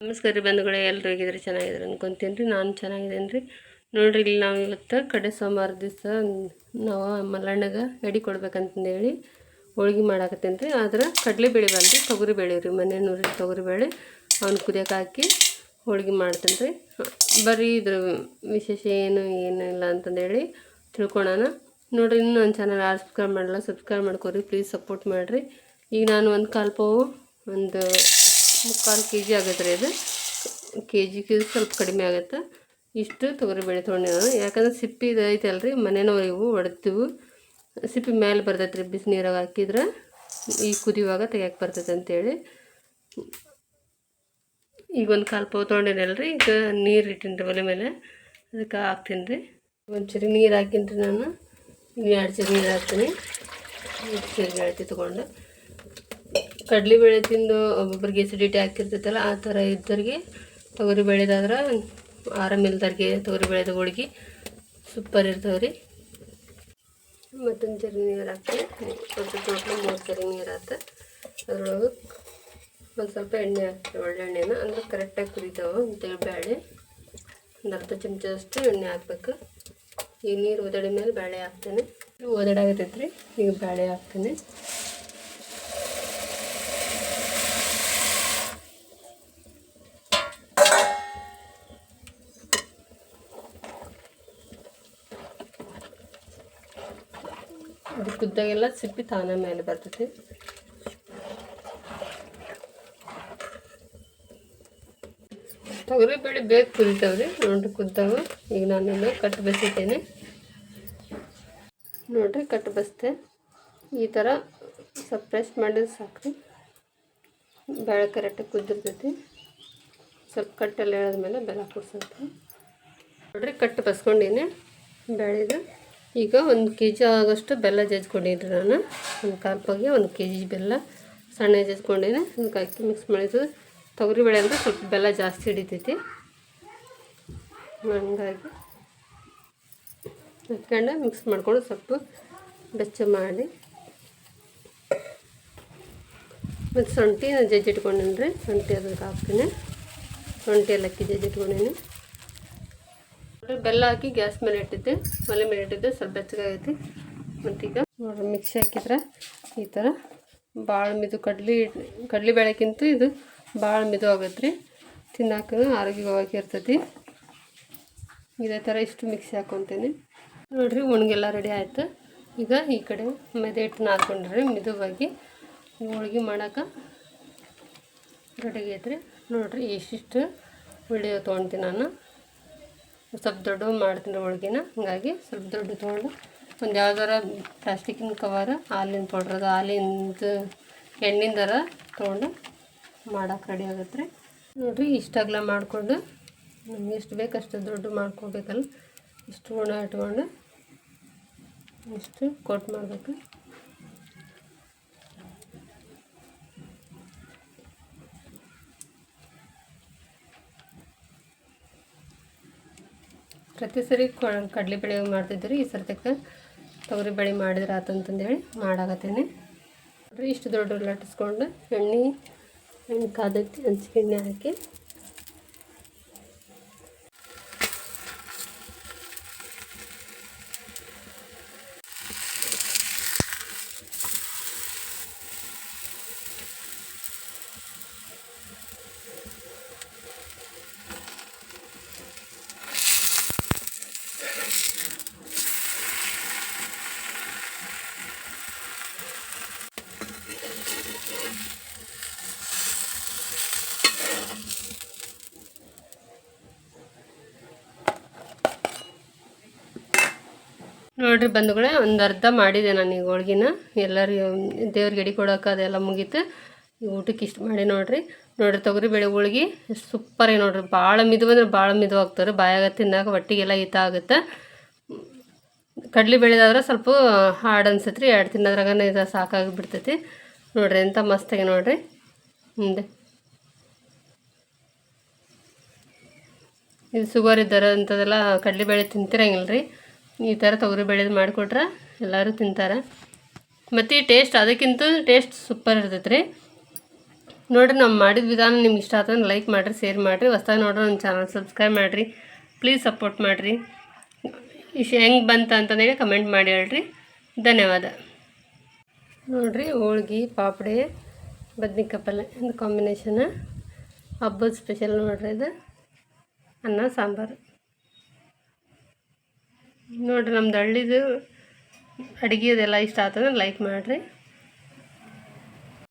ನಮಸ್ಕಾರ ರೀ ಬಂಧುಗಳೇ, ಎಲ್ಲರೂ ಹೇಗಿದ್ರೆ ಚೆನ್ನಾಗಿದ್ದಾರೆ ಅನ್ಕೊಂತೀನಿ ರೀ. ನಾನು ಚೆನ್ನಾಗಿದ್ದೇನೆ ರೀ. ನೋಡಿರಿ, ಇಲ್ಲಿ ನಾವು ಇವತ್ತು ಕಡೆ ಸೋಮವಾರ ದಿವಸ ನಾವು ಮಲ್ಲಣ್ಣಗೆ ಎಡೆ ಕೊಡ್ಬೇಕಂತಂದೇಳಿ ಹೋಳ್ಗೆ ಮಾಡಾಕತ್ತೀನಿ ರೀ. ಆದ್ರೆ ಕಡಲೆಬೇಳೆ ಬಂದು ತೊಗರಿಬೇಳೆ ರೀ, ಮನೆ ನೋಡ್ರಿ ತೊಗರಿಬೇಳೆ ಅವ್ನು ಕುದಿಯೋಕೆ ಹಾಕಿ ಹೋಳ್ಗೆ ಮಾಡ್ತೀನಿ ರೀ. ಬರೀ ಇದ್ರ ವಿಶೇಷ ಏನು ಇಲ್ಲ ಅಂತಂದೇಳಿ ತಿಳ್ಕೊಳೋಣ. ನೋಡಿರಿ, ಇನ್ನೂ ನನ್ನ ಚಾನಲ್ ಸಬ್ಸ್ಕ್ರೈಬ್ ಮಾಡಲ್ಲ, ಸಬ್ಸ್ಕ್ರೈಬ್ ಮಾಡ್ಕೊರಿ ಪ್ಲೀಸ್, ಸಪೋರ್ಟ್ ಮಾಡಿರಿ. ಈಗ ನಾನು ಒಂದು ಕಾಲು ಪಾವು ಒಂದು 3/4 kg ಆಗುತ್ತೆ ರೀ. ಇದು KGಗೆ ಸ್ವಲ್ಪ ಕಡಿಮೆ ಆಗುತ್ತೆ. ಇಷ್ಟು ತೊಗರಿಬೇಳೆ ತೊಗೊಂಡೆ ನಾನು, ಯಾಕಂದ್ರೆ ಸಿಪ್ಪಿ ಇದು ಐತಲ್ಲ ರೀ, ಮನೆಯವ್ರು ಇವು ಹೊಡೆತೀವಿ, ಸಿಪ್ಪಿ ಮೇಲೆ ಬರ್ತೈತೆ ರೀ. ಬಿಸಿ ನೀರಾಗ ಹಾಕಿದ್ರೆ ಈ ಕುದಿಯುವಾಗ ತೆಗಿಯಕ್ಕೆ ಬರ್ತೈತೆ ಅಂತೇಳಿ ಈಗ ಒಂದು ಕಾಲು ಪಾವು ತೊಗೊಂಡಿನಲ್ಲ ರೀ. ಈಗ ನೀರು ಇಟ್ಟಿನಿ ರೀ ಒಲೆ ಮೇಲೆ, ಅದಕ್ಕೆ ಹಾಕ್ತೀನಿ ರೀ. ಒಂದು ಚರಿ ನೀರು ಹಾಕಿನಿ ರೀ ನಾನು. ಇನ್ನು 2 ಚರಿ ನೀರು ಹಾಕ್ತೀನಿ. 2 ಚರಿ ಗೆಳತಿ ತೊಗೊಂಡು ಕಡಲೆಬೇಳೆ ತಿಂದು ಒಬ್ಬೊಬ್ರಿಗೆ ಎಸಿಡಿಟಿ ಹಾಕಿರ್ತೈತಲ್ಲ, ಆ ಥರ ಇದ್ದವ್ರಿಗೆ ತೊಗರಿಬೇಳೆದಾದ್ರೆ ಆರಾಮಿಲ್ದವ್ರಿಗೆ ತೊಗರಿಬೇಳೆದ ಹೋಳ್ಗೆ ಸೂಪರ್ ಇರ್ತಾವೆ ರೀ. ಮತ್ತೊಂದು ಚರಿ ನೀರು ಹಾಕಿ ಟೋಟಲ್ 3 ಚರಿ ನೀರು ಹಾಕ್ತೆ. ಅದ್ರೊಳಗೆ ಒಂದು ಸ್ವಲ್ಪ ಎಣ್ಣೆ ಹಾಕ್ತೀವಿ, ಒಳ್ಳೆಣ್ಣೆನ, ಅಂದ್ರೆ ಕರೆಕ್ಟಾಗಿ ಕುದಿತಾವೆ ಅಂತೇಳಿ ಬೇಳೆ ಒಂದು ಅರ್ಧ ಚಮಚದಷ್ಟು ಎಣ್ಣೆ ಹಾಕ್ಬೇಕು. ಈಗ ನೀರು ಒದಡಿ ಮೇಲೆ ಬೇಳೆ ಹಾಕ್ತೇನೆ. ಒದಡಾಗತೈತೆ ರೀ, ಈಗ ಬೇಳೆ ಹಾಕ್ತೇನೆ. ಇದು ಕುದ್ದಾಗೆಲ್ಲ ಸಿಪ್ಪಿ ತಾನ ಮೇಲೆ ಬರ್ತೈತಿ. ತೊಗರಿಬೇಳೆ ಬೇಗ ಕುದಿತಾವ್ರಿ. ನೋಡ್ರಿ ಕುದ್ದಾವೆ. ಈಗ ನಾನೆಲ್ಲ ಕಟ್ಟು ಬಸಿತೇನೆ. ನೋಡ್ರಿ ಕಟ್ಟು ಬಸ್ತೆ ಈ ಥರ ಸ್ವಲ್ಪ ಪ್ರೆಸ್ ಮಾಡಿದ್ರೆ ಸಾಕ್ರಿ. ಬೇಳೆ ಕರೆಕ್ಟಾಗಿ ಕುದ್ದಿರ್ತೈತಿ. ಸ್ವಲ್ಪ ಕಟ್ಟೆಲ್ಲ ಎಳೆದ್ಮೇಲೆ ಬೆಲ್ಲ ಕುಡ್ಸೈತಿ. ನೋಡ್ರಿ ಕಟ್ಟು ಬಸ್ಕೊಂಡೀನಿ ಬೇಳೆದು. ಈಗ 1 kg ಆಗೋಷ್ಟು ಬೆಲ್ಲ ಜಜ್ಕೊಂಡಿದ್ರಿ ನಾನು. ಒಂದು ಕಾಲು ಪಾವಿಗೆ 1 kg ಬೆಲ್ಲ ಸಣ್ಣ ಜಜ್ಕೊಂಡೇನೆ. ಅದಕ್ಕೆ ಹಾಕಿ ಮಿಕ್ಸ್ ಮಾಡಿದ್ದು. ತೊಗರಿಬೇಳೆ ಅಂದರೆ ಸ್ವಲ್ಪ ಬೆಲ್ಲ ಜಾಸ್ತಿ ಹಿಡಿತೈತಿ, ಹಂಗಾಗಿ ಹಾಕ್ಕೊಂಡು ಮಿಕ್ಸ್ ಮಾಡ್ಕೊಂಡು ಸ್ವಲ್ಪ ಬೆಚ್ಚ ಮಾಡಿ. ಮತ್ತು ಶುಂಠಿ ಜಜ್ಜಿಟ್ಕೊಂಡೇನಿ ರೀ. ಶುಂಠಿ ಅದಕ್ಕೆ ಹಾಕ್ತೀನಿ. ಶುಂಠಿ ಏಲಕ್ಕಿ ಜಜ್ಜಿಟ್ಕೊಂಡೇನಿ. ಬೆಲ್ಲ ಹಾಕಿ ಗ್ಯಾಸ್ ಮೇಲೆ ಇಟ್ಟಿದ್ದೆ, ಒಲೆ ಮೇಲೆ ಇಟ್ಟಿದ್ದೆ, ಸ್ವಲ್ಪ ಬೆಚ್ಚಗಾಗೈತಿ. ಮತ್ತೀಗ ನೋಡ್ರಿ ಮಿಕ್ಸಿ ಹಾಕಿದ್ರೆ ಈ ಥರ ಭಾಳ ಮಿದು ಕಡಲೆಬೇಳೆಕ್ಕಿಂತ ಇದು ಭಾಳ ಮಿದು ಆಗತ್ತೆ ರೀ. ತಿನ್ನೋಕೆ ಆರೋಗ್ಯವಾಗಿ ಇರ್ತೈತಿ. ಇದೇ ಥರ ಇಷ್ಟು ಮಿಕ್ಸಿ ಹಾಕ್ಕೊತೀನಿ. ನೋಡಿರಿ ಒಣಗೆಲ್ಲ ರೆಡಿ ಆಯಿತು. ಈಗ ಈ ಕಡೆ ಮೈದೆ ಹಿಟ್ಟು ನಾದ್ಕೊಂಡ್ರಿ ಮಿದುವಾಗಿ ಹೋಳ್ಗೆ ಮಾಡೋಕೆ ರೆಡಿ ಆಗೈತ್ರಿ. ನೋಡಿರಿ ಇಷ್ಟಿಷ್ಟು ಉಳ್ಳಿ ತೊಗೊಳ್ತೀನಿ ನಾನು. ಸ್ವಲ್ಪ ದೊಡ್ಡ ಮಾಡ್ತೀನಿ ಹೋಳ್ಗೆನ, ಹಾಗಾಗಿ ಸ್ವಲ್ಪ ದೊಡ್ಡ ತೊಗೊಂಡು ಒಂದು ಯಾವ್ದಾರ ಪ್ಲಾಸ್ಟಿಕ್ಕಿನ ಕವರ್ ಹಾಲಿನ ಪೌಡ್ರದ ಹಾಲಿಂದ ಎಣ್ಣಿಂದರ ತೊಗೊಂಡು ಮಾಡೋಕೆ ರೆಡಿ ಆಗುತ್ತೆ ರೀ. ನೋಡಿರಿ ಇಷ್ಟಾಗಲ ಮಾಡಿಕೊಂಡು ನಮ್ಗೆ ಎಷ್ಟು ಬೇಕು ಅಷ್ಟು ದೊಡ್ಡ ಮಾಡ್ಕೋಬೇಕಲ್ಲ, ಇಷ್ಟು ಗುಣ ಇಟ್ಕೊಂಡು ಇಷ್ಟು ಕೊಟ್ಟು ಮಾಡಬೇಕು. ಪ್ರತಿ ಸರಿ ಕಡಲೆಬೇಳೆ ಮಾಡ್ತಿದ್ರಿ, ಈ ಸರ್ತಿಗೆ ತೊಗರಿಬೇಳೆ ಮಾಡಿದ್ರೆ ಆತಂತಂದೇಳಿ ಮಾಡಾಕತ್ತೇನೆ. ನೋಡಿರಿ ಇಷ್ಟು ದೊಡ್ಡ ಲಟ್ಟಿಸ್ಕೊಂಡು ಎಣ್ಣೆ ಕಾದೈತಿ, ಹಂಚಿಗೆ ಎಣ್ಣೆ ಹಾಕಿ ನೋಡಿರಿ ಬಂಧುಗಳೇ, ಒಂದು ಅರ್ಧ ಮಾಡಿದೆ ನಾನು ಈಗ ಹೋಳ್ಗಿನ. ಎಲ್ಲರಿಗೂ ದೇವ್ರಿಗೆ ಎಡೆ ಕೊಡೋಕೆ ಅದೆಲ್ಲ ಮುಗೀತು. ಈಗ ಊಟಕ್ಕೆ ಇಷ್ಟು ಮಾಡಿ ನೋಡಿರಿ ತೊಗರಿಬೇಳೆ ಹೋಳ್ಗೆ ಎಷ್ಟು ಸೂಪರಾಗಿ ನೋಡಿರಿ. ಭಾಳ ಮಿದು ಅಂದರೆ ಭಾಳ ಮಿದು ಆಗ್ತಾರೆ, ಬಾಯಾಗ ತಿನ್ನಾಕ ಒಟ್ಟಿಗೆಲ್ಲ ಹಿತ ಆಗುತ್ತೆ. ಕಡಲೆಬೇಳೆದಾದ್ರೆ ಸ್ವಲ್ಪ ಹಾರ್ಡ್ ಅನ್ಸತ್ತೆ ರೀ, 2 ತಿನ್ನೋದ್ರಾಗನೇ ಇದು ಸಾಕಾಗಿ ಬಿಡ್ತೈತಿ. ನೋಡಿರಿ ಎಂಥ ಮಸ್ತಾಗಿ ನೋಡಿರಿ. ಮುಂದೆ ಇದು ಶುಗರ್ ಇದ್ದಾರೆ ಅಂಥದ್ದೆಲ್ಲ ಕಡಲೆಬೇಳೆ ತಿಂತಿರಂಗಿಲ್ಲ ರೀ. ಈ ಥರ ತೊಗರಿಬೇಳೆದು ಮಾಡಿಕೊಟ್ರೆ ಎಲ್ಲರೂ ತಿಂತಾರೆ. ಮತ್ತು ಈ ಟೇಸ್ಟ್ ಅದಕ್ಕಿಂತ ಟೇಸ್ಟ್ ಸೂಪರ್ ಇರ್ತೈತೆ ರೀ. ನೋಡಿರಿ ನಾವು ಮಾಡಿದ ವಿಧಾನ ನಿಮ್ಗೆ ಇಷ್ಟ ಆತಂದ್ರೆ ಲೈಕ್ ಮಾಡಿರಿ, ಶೇರ್ ಮಾಡಿರಿ. ಹೊಸ್ದಾಗಿ ನೋಡ್ರಿ ನನ್ನ ಚಾನಲ್ ಸಬ್ಸ್ಕ್ರೈಬ್ ಮಾಡಿರಿ. ಪ್ಲೀಸ್ ಸಪೋರ್ಟ್ ಮಾಡಿರಿ. ಹೆಂಗೆ ಬಂತ ಅಂತಂದೇಳಿ ಕಮೆಂಟ್ ಮಾಡಿ ಹೇಳ್ರಿ. ಧನ್ಯವಾದ. ನೋಡಿರಿ ಹೋಳ್ಗೆ ಪಾಪಡೆ ಬದ್ನಿಕಾಯಿ ಪಲ್ಯ ಇದು ಕಾಂಬಿನೇಷನ್ ಹಬ್ಬದ ಸ್ಪೆಷಲ್ ನೋಡಿರಿ. ಇದು ಅನ್ನ ಸಾಂಬಾರು ನೋಡಿರಿ. ನಮ್ದು ಹಳ್ಳಿದು ಅಡುಗೆ ಅದೆಲ್ಲ ಇಷ್ಟ ಆತಂದ್ರೆ ಲೈಕ್ ಮಾಡಿರಿ.